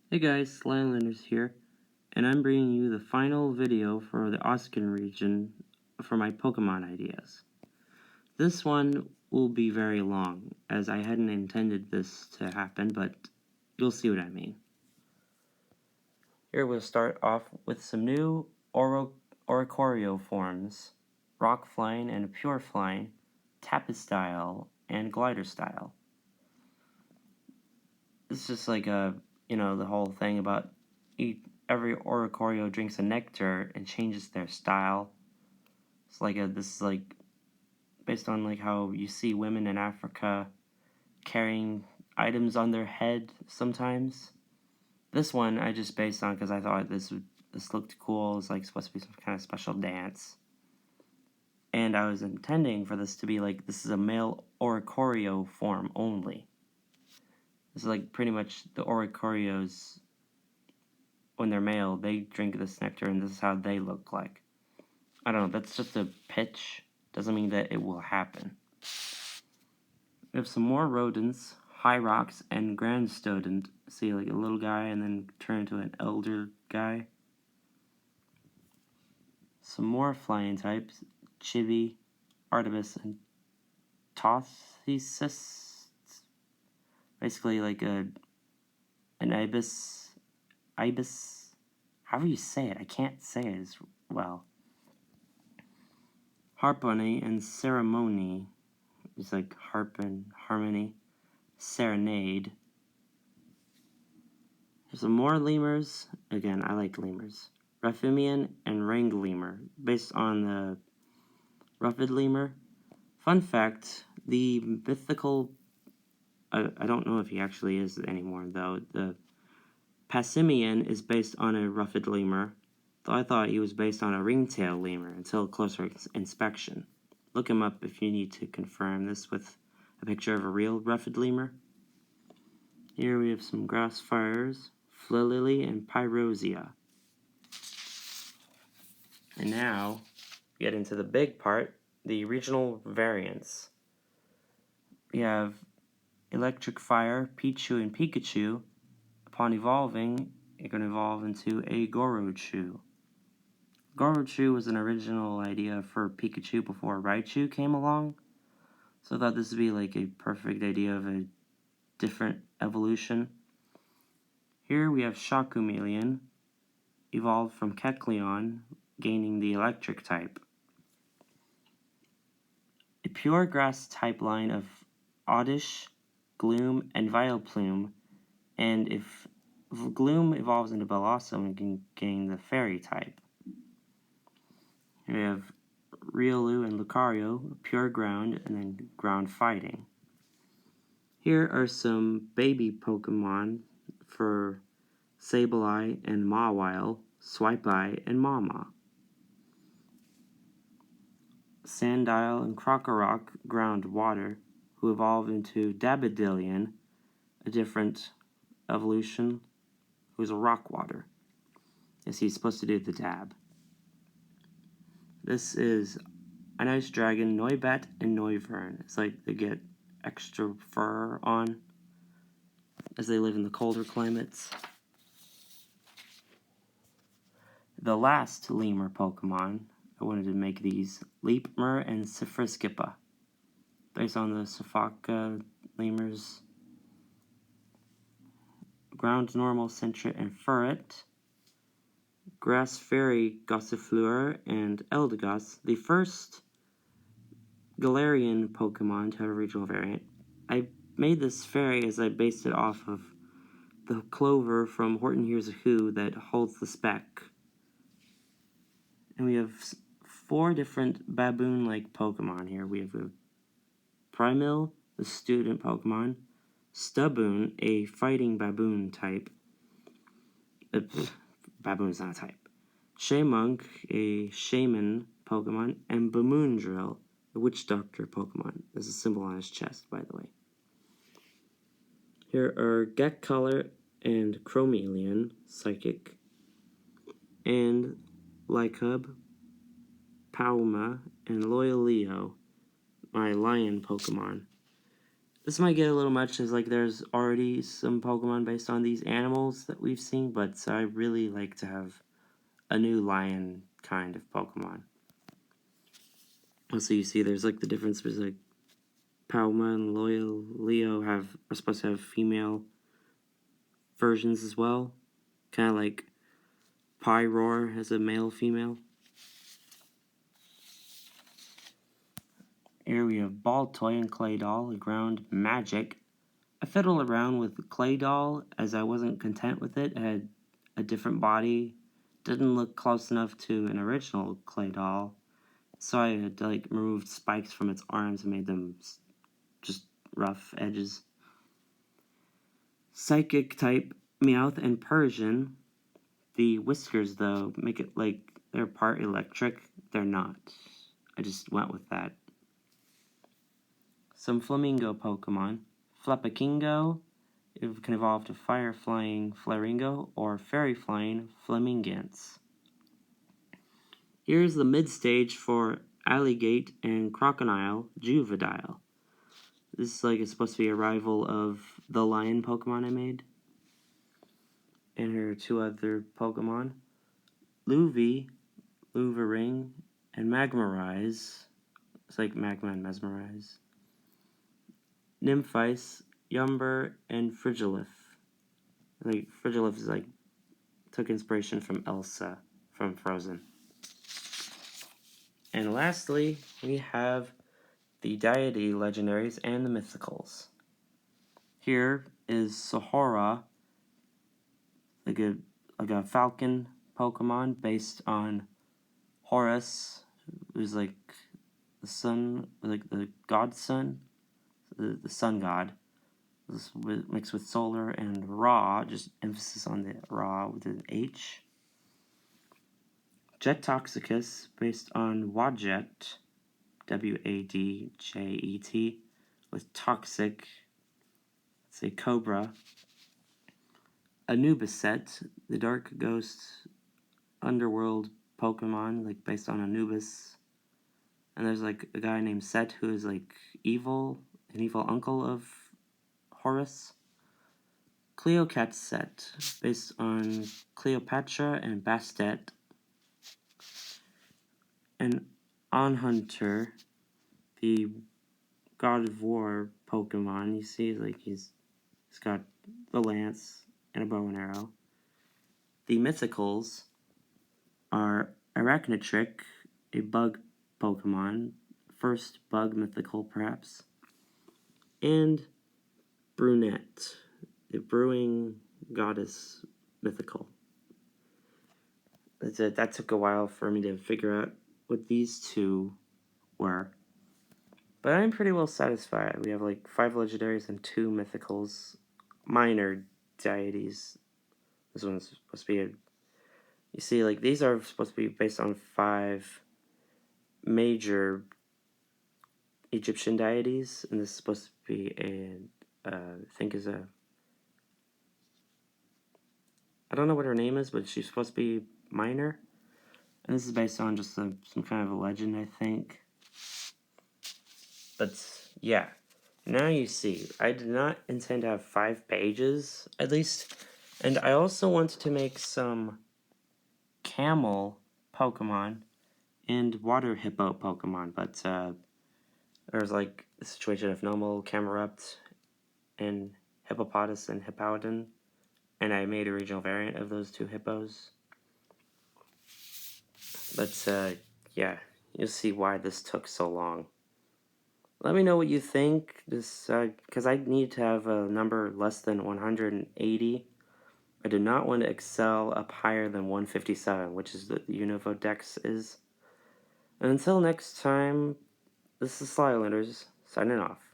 Hey guys, Landlanders here, and I'm bringing you the final video for the Oscan region for my Pokemon ideas. This one will be very long, as I hadn't intended this to happen, but you'll see what I mean. Here we'll start off with some new Oricorio forms, Rock Flying and Pure Flying, Tappet Style, and Glider Style. It's just like the whole thing about every Oricorio drinks a nectar and changes their style. It's like this is like based on like how you see women in Africa carrying items on their head sometimes. This one I just based on because I thought this looked cool. It's like supposed to be some kind of special dance. And I was intending for this to be like, this is a male Oricorio form only. This is like pretty much the Oricorios, when they're male, they drink this nectar and this is how they look like. I don't know, that's just a pitch. Doesn't mean that it will happen. We have some more rodents, Hyrox and Grand Student. See, like a little guy and then turn into an elder guy. Some more flying types, Chibi, Artemis, and Tothesis. Basically like an ibis. However you say it, I can't say it as well. Harpony and Ceremony. It's like harp and harmony. Serenade. There's some more lemurs. Again, I like lemurs. Raphimian and Ranglemur, based on the Ruffed lemur. Fun fact, the mythical, I don't know if he actually is anymore though, the Passimian is based on a Ruffed lemur, though I thought he was based on a ringtail lemur until closer inspection. Look him up if you need to confirm this with a picture of a real Ruffed lemur. Here we have some grass fires, Flilily and Pyrosia. And now, we get into the big part, the regional variants. We have Electric Fire, Pichu, and Pikachu. Upon evolving, it can evolve into a Gorochu. Gorochu was an original idea for Pikachu before Raichu came along, so I thought this would be like a perfect idea of a different evolution. Here we have Shockumeleon, evolved from Kecleon, gaining the electric type. A pure grass type line of Oddish, Gloom, and Vileplume, and if Gloom evolves into Bellossom, it can gain the fairy type. Here we have Riolu and Lucario, pure ground, and then ground fighting. Here are some baby Pokemon for Sableye and Mawile, Swipe-Eye, and Mama. Sandile and Krokorok, ground water, who evolve into Dabadillion, a different evolution, who's a rock water. Yes, he's supposed to do the dab. This is an ice dragon, Noibat and Noivern. It's like they get extra fur on as they live in the colder climates. The last lemur Pokemon, I wanted to make these, Leapmer and Sifriskippa, based on the Sifaka lemurs. Ground Normal, Sentret, and Furret. Grass Fairy, Gossifleur, and Eldegoss, the first Galarian Pokemon to have a regional variant. I made this fairy as I based it off of the Clover from Horton Hears a Who that holds the spec. And we have 4 different baboon-like Pokemon here. We have a Primeape, the student Pokemon, Stubboon, a fighting baboon type. Baboon's not a type. Shaymunk, a shaman Pokemon, and Bamoondrill, a witch doctor Pokemon. There's a symbol on his chest, by the way. Here are Gekcolor and Chromeleon, psychic, and Lycub, Palma, and Loyaleo, my lion Pokemon. This might get a little much, as like there's already some Pokemon based on these animals that we've seen, but I really like to have a new lion kind of Pokemon. Also, you see there's like the difference between like Palma and Leo are supposed to have female versions as well. Kind of like Pyroar has a male female. Here we have Ball Toy and Clay Doll, Ground Magic. I fiddled around with Clay Doll as I wasn't content with it. It had a different body, didn't look close enough to an original Clay Doll, so I had to like remove spikes from its arms and made them just rough edges. Psychic type Meowth and Persian. The whiskers, though, make it like they're part electric. They're not. I just went with that. Some flamingo Pokemon. Flepakingo. It can evolve to Fire Flying Flaringo or Fairy Flying Flamingants. Here's the mid stage for Alligate and Crocodile Juvedile. This is like it's supposed to be a rival of the lion Pokemon I made. And here are two other Pokemon. Luvi, Luvaring, and Magmarize. It's like Magma and Mesmerize. Nymphice, Yumber, and Frigilith. Like Frigilith is like took inspiration from Elsa from Frozen. And lastly, we have the deity legendaries and the mythicals. Here is Sahara, like a falcon Pokemon based on Horus, who's like the sun, like the god sun, the sun god. This mixed with solar and Ra, just emphasis on the Ra with an H. Jet Toxicus, based on Wadjet, Wadjet, with Toxic, let's say Cobra. Anubis set, the Dark Ghost Underworld Pokemon, like based on Anubis. And there's like a guy named Set who is like evil, an evil uncle of Horus. Cleocat set, based on Cleopatra and Bastet. And Onhunter, the God of War Pokemon. You see, like he's got the lance and a bow and arrow. The mythicals are Arachnitrick, a bug Pokemon, first bug mythical perhaps, and Brunette, the brewing goddess mythical. That's it. That took a while for me to figure out what these two were. But I'm pretty well satisfied. We have like 5 legendaries and 2 mythicals, minor deities. This one's supposed to be you see, like these are supposed to be based on 5 major Egyptian deities, and this is supposed to be I don't know what her name is, but she's supposed to be minor. And this is based on just some kind of a legend, I think. But yeah, now you see, I did not intend to have 5 pages, at least. And I also wanted to make some camel Pokemon and water hippo Pokemon, but there's like a situation of normal Camerupt and Hippopotas and Hippowdon, and I made a regional variant of those 2 hippos. But yeah, you'll see why this took so long. Let me know what you think, because I need to have a number less than 180. I do not want to excel up higher than 157, which is the Unova Dex is. And until next time, this is Slylanders, signing off.